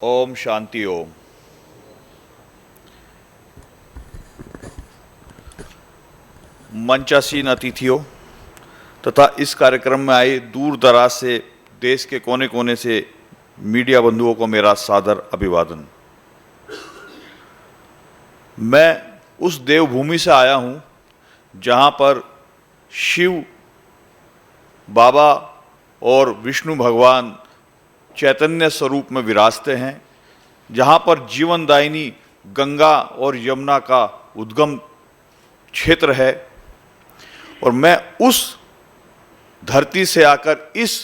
ओम शांति ओम। मंचासीन अतिथियों तथा इस कार्यक्रम में आए दूर दराज से देश के कोने कोने से मीडिया बंधुओं को मेरा सादर अभिवादन। मैं उस देवभूमि से आया हूं जहां पर शिव बाबा और विष्णु भगवान चैतन्य स्वरूप में विराजते हैं, जहां पर जीवनदायिनी गंगा और यमुना का उद्गम क्षेत्र है। और मैं उस धरती से आकर इस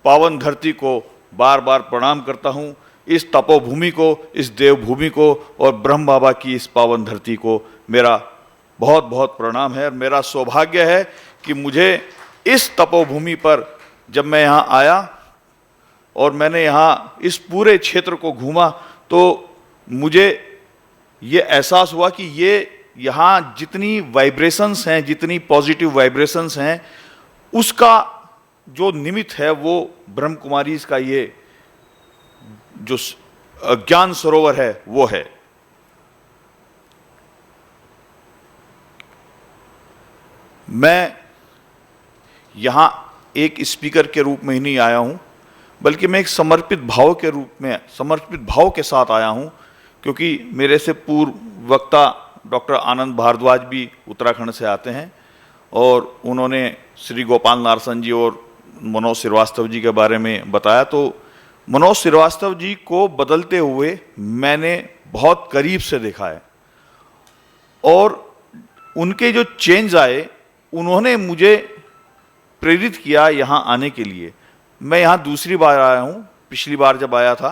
पावन धरती को बार बार प्रणाम करता हूं, इस तपोभूमि को, इस देवभूमि को और ब्रह्म बाबा की इस पावन धरती को मेरा बहुत बहुत प्रणाम है। मेरा सौभाग्य है कि मुझे इस तपोभूमि पर जब मैं यहाँ आया और मैंने यहाँ इस पूरे क्षेत्र को घूमा तो मुझे ये एहसास हुआ कि ये यहाँ जितनी वाइब्रेशंस हैं, जितनी पॉजिटिव वाइब्रेशंस हैं, उसका जो निमित्त है वो ब्रह्म कुमारी का ये जो ज्ञान सरोवर है वो है। मैं यहाँ एक स्पीकर के रूप में ही नहीं आया हूँ, बल्कि मैं एक समर्पित भाव के रूप में, समर्पित भाव के साथ आया हूँ, क्योंकि मेरे से पूर्व वक्ता डॉक्टर आनंद भारद्वाज भी उत्तराखंड से आते हैं और उन्होंने श्री गोपाल नारसन जी और मनोज श्रीवास्तव जी के बारे में बताया। तो मनोज श्रीवास्तव जी को बदलते हुए मैंने बहुत करीब से देखा है और उनके जो चेंज आए उन्होंने मुझे प्रेरित किया यहाँ आने के लिए। मैं यहाँ दूसरी बार आया हूँ। पिछली बार जब आया था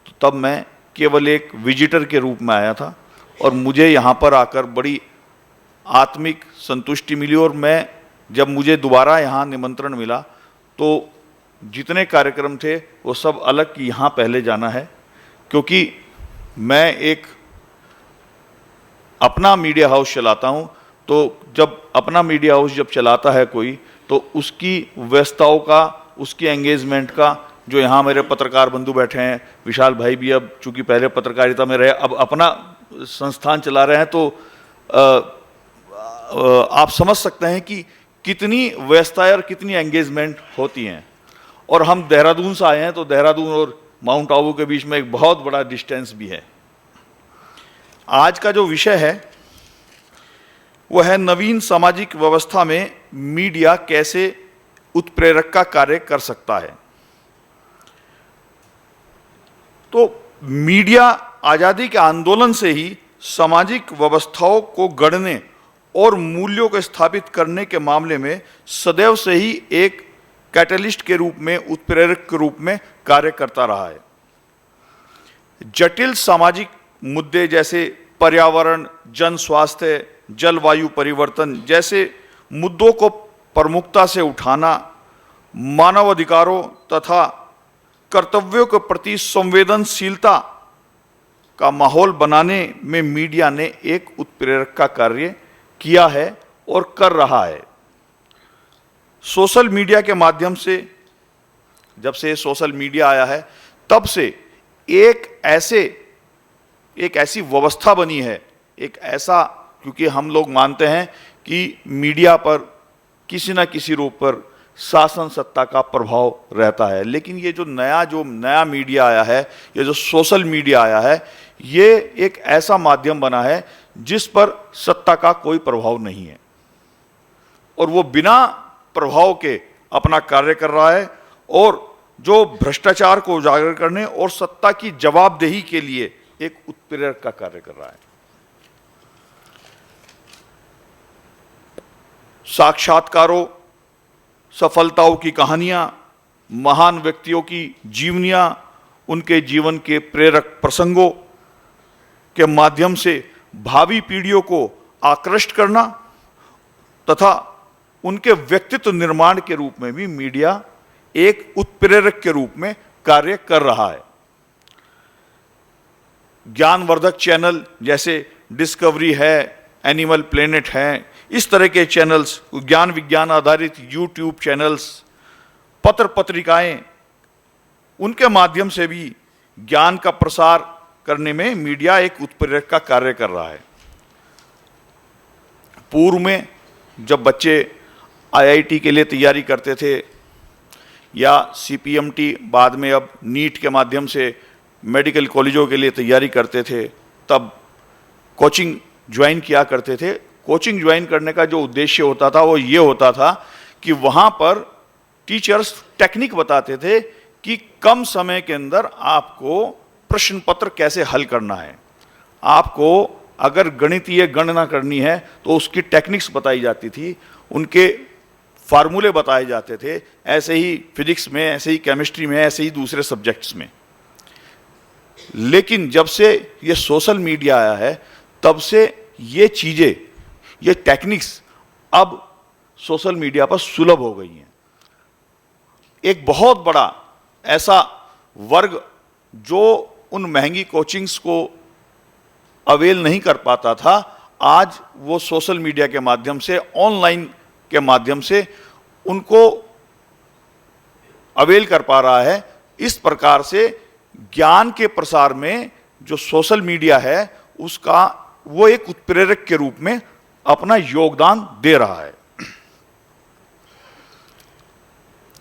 तो तब मैं केवल एक विजिटर के रूप में आया था और मुझे यहाँ पर आकर बड़ी आत्मिक संतुष्टि मिली। और मैं जब मुझे दोबारा यहाँ निमंत्रण मिला तो जितने कार्यक्रम थे वो सब अलग कि यहाँ पहले जाना है, क्योंकि मैं एक अपना मीडिया हाउस चलाता हूँ। तो जब अपना मीडिया हाउस जब चलाता है कोई तो उसकी व्यस्तताओं का, उसकी एंगेजमेंट का, जो यहाँ मेरे पत्रकार बंधु बैठे हैं, विशाल भाई भी अब चूंकि पहले पत्रकारिता में रहे, अब अपना संस्थान चला रहे हैं, तो आप समझ सकते हैं कि कितनी व्यस्तता और कितनी एंगेजमेंट होती हैं। और हम देहरादून से आए हैं तो देहरादून और माउंट आबू के बीच में एक बहुत बड़ा डिस्टेंस भी है। आज का जो विषय है वो है नवीन सामाजिक व्यवस्था में मीडिया कैसे उत्प्रेरक का कार्य कर सकता है। तो मीडिया आजादी के आंदोलन से ही सामाजिक व्यवस्थाओं को गढ़ने और मूल्यों को स्थापित करने के मामले में सदैव से ही एक कैटलिस्ट के रूप में, उत्प्रेरक के रूप में कार्य करता रहा है। जटिल सामाजिक मुद्दे जैसे पर्यावरण, जन स्वास्थ्य, जलवायु परिवर्तन जैसे मुद्दों को प्रमुखता से उठाना, मानव अधिकारों तथा कर्तव्यों के प्रति संवेदनशीलता का माहौल बनाने में मीडिया ने एक उत्प्रेरक का कार्य किया है और कर रहा है। सोशल मीडिया के माध्यम से, जब से सोशल मीडिया आया है तब से एक ऐसी व्यवस्था बनी है, एक ऐसा, क्योंकि हम लोग मानते हैं कि मीडिया पर किसी न किसी रूप पर शासन सत्ता का प्रभाव रहता है, लेकिन ये जो नया मीडिया आया है, ये जो सोशल मीडिया आया है, ये एक ऐसा माध्यम बना है जिस पर सत्ता का कोई प्रभाव नहीं है और वो बिना प्रभाव के अपना कार्य कर रहा है और जो भ्रष्टाचार को उजागर करने और सत्ता की जवाबदेही के लिए एक उत्प्रेरक का कार्य कर रहा है। साक्षात्कारों, सफलताओं की कहानियां, महान व्यक्तियों की जीवनियां, उनके जीवन के प्रेरक प्रसंगों के माध्यम से भावी पीढ़ियों को आकृष्ट करना तथा उनके व्यक्तित्व निर्माण के रूप में भी मीडिया एक उत्प्रेरक के रूप में कार्य कर रहा है। ज्ञानवर्धक चैनल जैसे डिस्कवरी है, एनिमल प्लेनेट है, इस तरह के चैनल्स, ज्ञान विज्ञान आधारित यूट्यूब चैनल्स, पत्र पत्रिकाएं, उनके माध्यम से भी ज्ञान का प्रसार करने में मीडिया एक उत्प्रेरक का कार्य कर रहा है। पूर्व में जब बच्चे आईआईटी के लिए तैयारी करते थे या सीपीएमटी, बाद में अब नीट के माध्यम से मेडिकल कॉलेजों के लिए तैयारी करते थे, तब कोचिंग ज्वाइन किया करते थे। कोचिंग ज्वाइन करने का जो उद्देश्य होता था वो ये होता था कि वहाँ पर टीचर्स टेक्निक बताते थे कि कम समय के अंदर आपको प्रश्न पत्र कैसे हल करना है। आपको अगर गणितीय गणना करनी है तो उसकी टेक्निक्स बताई जाती थी, उनके फार्मूले बताए जाते थे। ऐसे ही फिजिक्स में, ऐसे ही केमिस्ट्री में, ऐसे ही दूसरे सब्जेक्ट्स में। लेकिन जब से ये सोशल मीडिया आया है तब से ये चीज़ें, ये टेक्निक्स अब सोशल मीडिया पर सुलभ हो गई हैं। एक बहुत बड़ा ऐसा वर्ग जो उन महंगी कोचिंग्स को अवेल नहीं कर पाता था, आज वो सोशल मीडिया के माध्यम से, ऑनलाइन के माध्यम से उनको अवेल कर पा रहा है। इस प्रकार से ज्ञान के प्रसार में जो सोशल मीडिया है उसका वो एक उत्प्रेरक के रूप में अपना योगदान दे रहा है।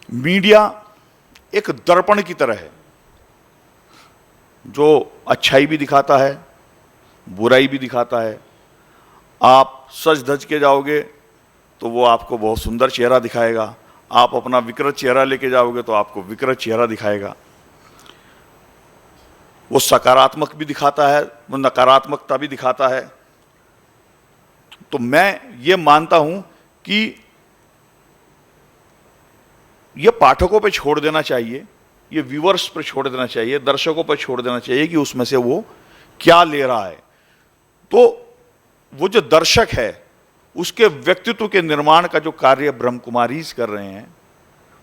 मीडिया एक दर्पण की तरह है जो अच्छाई भी दिखाता है, बुराई भी दिखाता है। आप सज धज के जाओगे तो वो आपको बहुत सुंदर चेहरा दिखाएगा, आप अपना विकृत चेहरा लेके जाओगे तो आपको विकृत चेहरा दिखाएगा। वो सकारात्मक भी दिखाता है, वो नकारात्मकता भी दिखाता है। तो मैं ये मानता हूं कि ये पाठकों पे छोड़ देना चाहिए, ये व्यूअर्स पर छोड़ देना चाहिए, दर्शकों पर छोड़ देना चाहिए कि उसमें से वो क्या ले रहा है। तो वो जो दर्शक है उसके व्यक्तित्व के निर्माण का जो कार्य ब्रह्म कुमारीज कर रहे हैं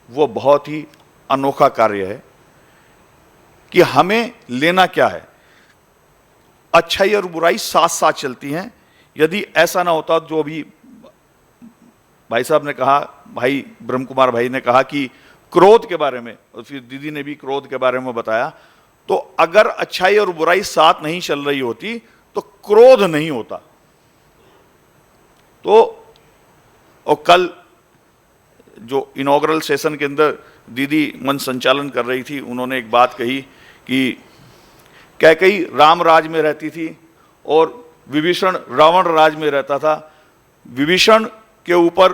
वो बहुत ही अनोखा कार्य है कि हमें लेना क्या है। अच्छाई और बुराई साथ साथ चलती हैं। यदि ऐसा ना होता, जो अभी भाई साहब ने कहा, भाई ब्रह्म कुमार भाई ने कहा कि क्रोध के बारे में, और फिर दीदी ने भी क्रोध के बारे में बताया, तो अगर अच्छाई और बुराई साथ नहीं चल रही होती तो क्रोध नहीं होता। तो और कल जो इनॉग्रल सेशन के अंदर दीदी मंच संचालन कर रही थी, उन्होंने एक बात कही कि कैकेयी राम राज में रहती थी और विभीषण रावण राज में रहता था। विभीषण के ऊपर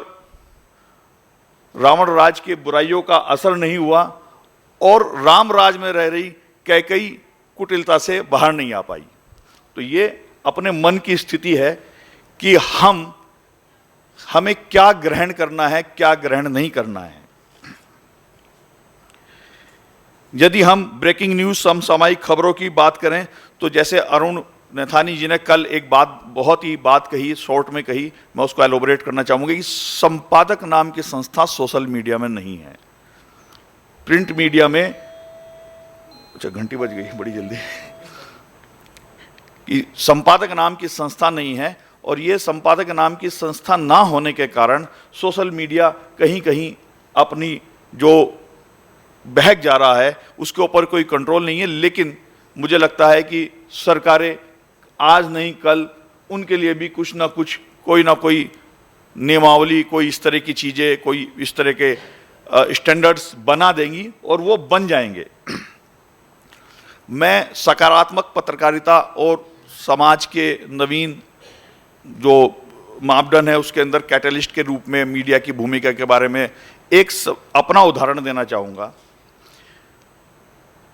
रावण राज के बुराइयों का असर नहीं हुआ और राम राज में रह रही कैकेयी कुटिलता से बाहर नहीं आ पाई। तो ये अपने मन की स्थिति है कि हमें क्या ग्रहण करना है, क्या ग्रहण नहीं करना है। यदि हम ब्रेकिंग न्यूज, समसामयिक खबरों की बात करें तो जैसे अरुण नैथानी जी ने कल एक बहुत ही बात कही, शॉर्ट में कही, मैं उसको एलोबरेट करना चाहूंगा कि संपादक नाम की संस्था सोशल मीडिया में नहीं है। प्रिंट मीडिया में, अच्छा घंटी बज गई बड़ी जल्दी, कि संपादक नाम की संस्था नहीं है। और ये संपादक नाम की संस्था ना होने के कारण सोशल मीडिया कहीं कहीं अपनी जो बहक जा रहा है उसके ऊपर कोई कंट्रोल नहीं है। लेकिन मुझे लगता है कि सरकारें आज नहीं कल उनके लिए भी कुछ ना कुछ, कोई ना कोई नियमावली, कोई इस तरह की चीज़ें, कोई इस तरह के स्टैंडर्ड्स बना देंगी और वो बन जाएंगे। मैं सकारात्मक पत्रकारिता और समाज के नवीन जो मापदंड है उसके अंदर कैटलिस्ट के रूप में मीडिया की भूमिका के बारे में एक अपना उदाहरण देना चाहूँगा।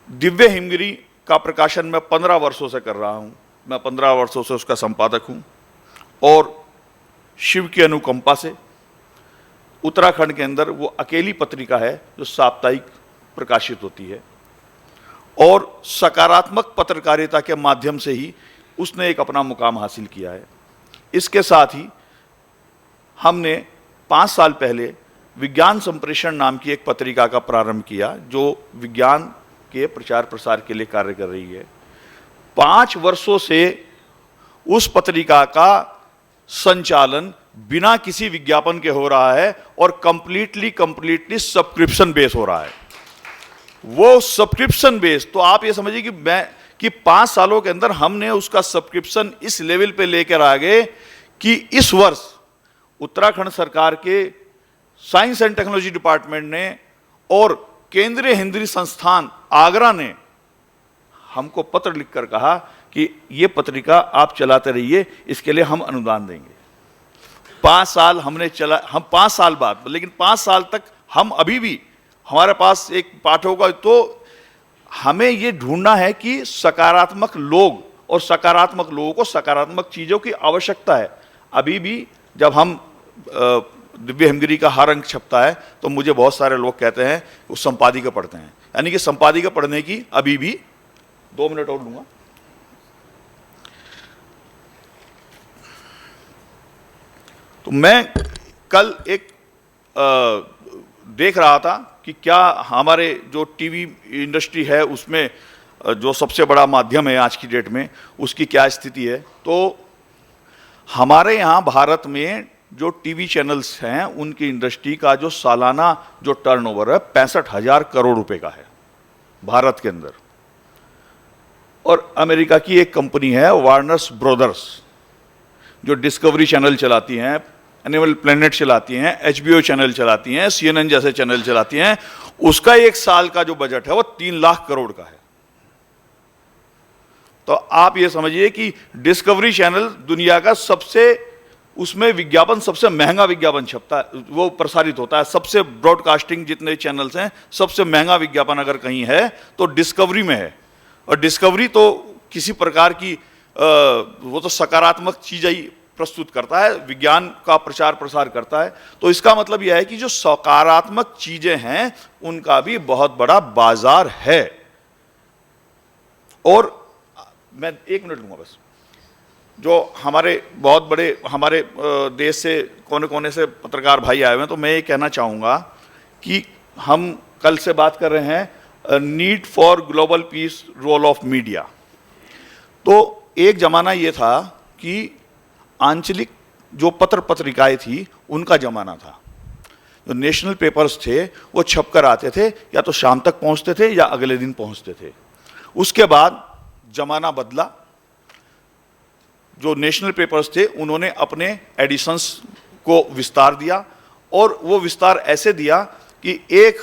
दिव्य हिमगिरी का प्रकाशन मैं 15 वर्षों से कर रहा हूँ, मैं 15 वर्षों से उसका संपादक हूँ। और शिव की अनुकंपा से उत्तराखंड के अंदर वो अकेली पत्रिका है जो साप्ताहिक प्रकाशित होती है और सकारात्मक पत्रकारिता के माध्यम से ही उसने एक अपना मुकाम हासिल किया है। इसके साथ ही हमने 5 साल पहले विज्ञान संप्रेषण नाम की एक पत्रिका का प्रारंभ किया जो विज्ञान के प्रचार प्रसार के लिए कार्य कर रही है। 5 वर्षों से उस पत्रिका का संचालन बिना किसी विज्ञापन के हो रहा है और कंप्लीटली सब्सक्रिप्शन बेस हो रहा है। वो सब्सक्रिप्शन बेस, तो आप ये समझिए कि 5 सालों के अंदर हमने उसका सब्सक्रिप्शन इस लेवल पे लेकर आ गए कि इस वर्ष उत्तराखंड सरकार के साइंस एंड टेक्नोलॉजी डिपार्टमेंट ने और केंद्रीय हिंदी संस्थान आगरा ने हमको पत्र लिखकर कहा कि ये पत्रिका आप चलाते रहिए, इसके लिए हम अनुदान देंगे। 5 साल हमने चला, हम 5 साल बाद, लेकिन 5 साल तक हम अभी भी हमारे पास एक पाठ होगा। तो हमें ये ढूंढना है कि सकारात्मक लोग और सकारात्मक लोगों को सकारात्मक चीज़ों की आवश्यकता है। अभी भी जब हम दिव्य हिमगिरी का हर अंक छपता है तो मुझे बहुत सारे लोग कहते हैं उस संपादिका पढ़ते हैं, यानी कि संपादिका पढ़ने की अभी भी 2 मिनट और लूंगा। तो मैं कल एक देख रहा था कि क्या हमारे जो टीवी इंडस्ट्री है उसमें जो सबसे बड़ा माध्यम है आज की डेट में, उसकी क्या स्थिति है। तो हमारे यहाँ भारत में जो टीवी चैनल्स हैं उनकी इंडस्ट्री का जो सालाना जो टर्नओवर है 65,000 करोड़ रुपए का है भारत के अंदर। और अमेरिका की एक कंपनी है वार्नर्स ब्रदर्स, जो डिस्कवरी चैनल चलाती हैं, एनिमल प्लेनेट चलाती हैं, HBO चैनल चलाती हैं, CNN जैसे चैनल चलाती हैं, उसका एक साल का जो बजट है वो 3 लाख करोड़ का है। तो आप ये समझिए कि डिस्कवरी चैनल दुनिया का सबसे, उसमें विज्ञापन सबसे महंगा विज्ञापन छपता है, वो प्रसारित होता है। सबसे ब्रॉडकास्टिंग जितने चैनल्स हैं सबसे महंगा विज्ञापन अगर कहीं है तो डिस्कवरी में है। और डिस्कवरी तो किसी प्रकार की वो तो सकारात्मक चीज़ ही प्रस्तुत करता है, विज्ञान का प्रचार प्रसार करता है। तो इसका मतलब यह है कि जो सकारात्मक चीजें हैं उनका भी बहुत बड़ा बाजार है। और मैं 1 मिनट लूंगा बस। जो हमारे बहुत बड़े हमारे देश से कोने कोने से पत्रकार भाई आए हुए हैं, तो मैं ये कहना चाहूँगा कि हम कल से बात कर रहे हैं need for global peace, role of media. तो एक ज़माना ये था कि आंचलिक जो पत्र पत्रिकाएँ थी उनका ज़माना था। जो नेशनल पेपर्स थे वो छपकर आते थे, या तो शाम तक पहुँचते थे या अगले दिन पहुँचते थे। उसके बाद ज़माना बदला, जो नेशनल पेपर्स थे उन्होंने अपने एडिशंस को विस्तार दिया, और वो विस्तार ऐसे दिया कि एक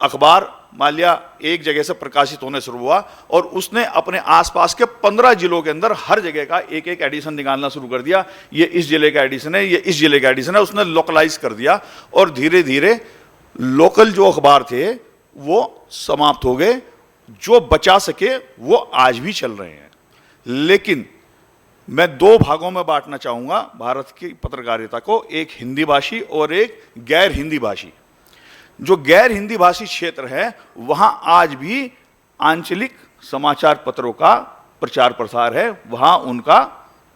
अखबार मान लिया एक जगह से प्रकाशित होने शुरू हुआ और उसने अपने आसपास के 15 जिलों के अंदर हर जगह का एक एक एडिशन निकालना शुरू कर दिया। ये इस जिले का एडिशन है, ये इस जिले का एडिशन है, उसने लोकलाइज कर दिया। और धीरे धीरे लोकल जो अखबार थे वो समाप्त हो गए। जो बचा सके वो आज भी चल रहे हैं। लेकिन मैं 2 भागों में बांटना चाहूँगा भारत की पत्रकारिता को, एक हिंदी भाषी और एक गैर हिंदी भाषी। जो गैर हिंदी भाषी क्षेत्र है वहाँ आज भी आंचलिक समाचार पत्रों का प्रचार प्रसार है, वहाँ उनका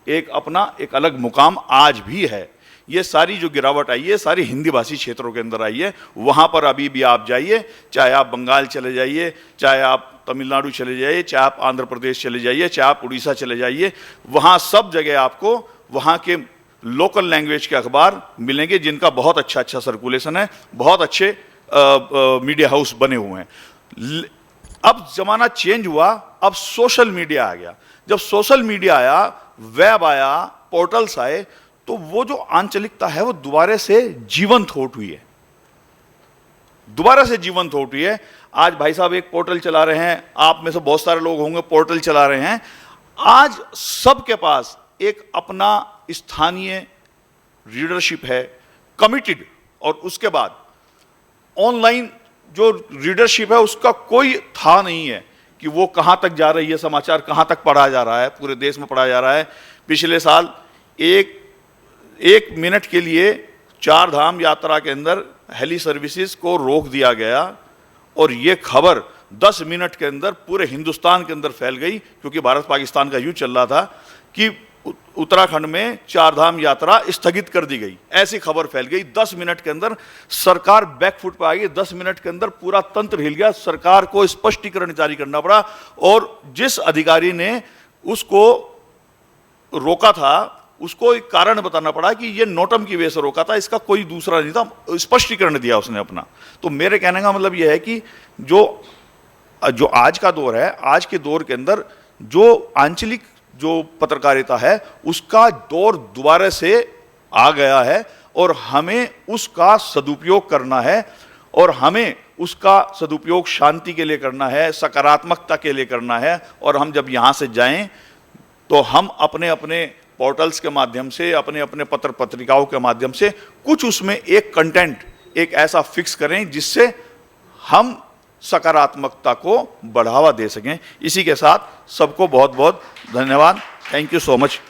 एक अपना एक अलग मुकाम आज भी है। ये सारी जो गिरावट आई है सारी हिंदी भाषी क्षेत्रों के अंदर आई है। वहाँ पर अभी भी आप जाइए, चाहे आप बंगाल चले जाइए, चाहे आप तमिलनाडु चले जाइए, चाहे आप आंध्र प्रदेश चले जाइए, चाहे आप उड़ीसा चले जाइए, वहाँ सब जगह आपको वहाँ के लोकल लैंग्वेज के अखबार मिलेंगे जिनका बहुत अच्छा सर्कुलेशन है, बहुत अच्छे मीडिया हाउस बने हुए हैं। अब जमाना चेंज हुआ, अब सोशल मीडिया आ गया। जब सोशल मीडिया आया, वेब आया, पोर्टल्स आए, तो वो जो आंचलिकता है वो दोबारा से जीवंत हो उठी है, दोबारा से जीवंत हो उठी है। आज भाई साहब एक पोर्टल चला रहे हैं, आप में से बहुत सारे लोग होंगे पोर्टल चला रहे हैं। आज सबके पास एक अपना स्थानीय रीडरशिप है, कमिटेड, और उसके बाद ऑनलाइन जो रीडरशिप है उसका कोई था नहीं है कि वो कहाँ तक जा रही है, समाचार कहाँ तक पढ़ा जा रहा है, पूरे देश में पढ़ा जा रहा है। पिछले साल एक मिनट के लिए 4 धाम यात्रा के अंदर हेली सर्विसेज को रोक दिया गया, और ये खबर 10 मिनट के अंदर पूरे हिंदुस्तान के अंदर फैल गई, क्योंकि भारत पाकिस्तान का युद्ध चल रहा था कि उत्तराखंड में 4 धाम यात्रा स्थगित कर दी गई। ऐसी खबर फैल गई 10 मिनट के अंदर। सरकार बैकफुट पर आ गई, 10 मिनट के अंदर पूरा तंत्र हिल गया। सरकार को स्पष्टीकरण जारी करना पड़ा, और जिस अधिकारी ने उसको रोका था उसको एक कारण बताना पड़ा कि ये नोटम की वजह से रोका था, इसका कोई दूसरा नहीं था, स्पष्टीकरण दिया उसने अपना। तो मेरे कहने का मतलब यह है कि जो आज का दौर है, आज के दौर के अंदर जो आंचलिक जो पत्रकारिता है उसका दौर दोबारा से आ गया है और हमें उसका सदुपयोग करना है, और हमें उसका सदुपयोग शांति के लिए करना है, सकारात्मकता के लिए करना है। और हम जब यहाँ से जाएं तो हम अपने अपने पोर्टल्स के माध्यम से, अपने अपने पत्र पत्रिकाओं के माध्यम से कुछ उसमें एक कंटेंट एक ऐसा फिक्स करें जिससे हम सकारात्मकता को बढ़ावा दे सकें। इसी के साथ सबको बहुत बहुत धन्यवाद। Thank you so much.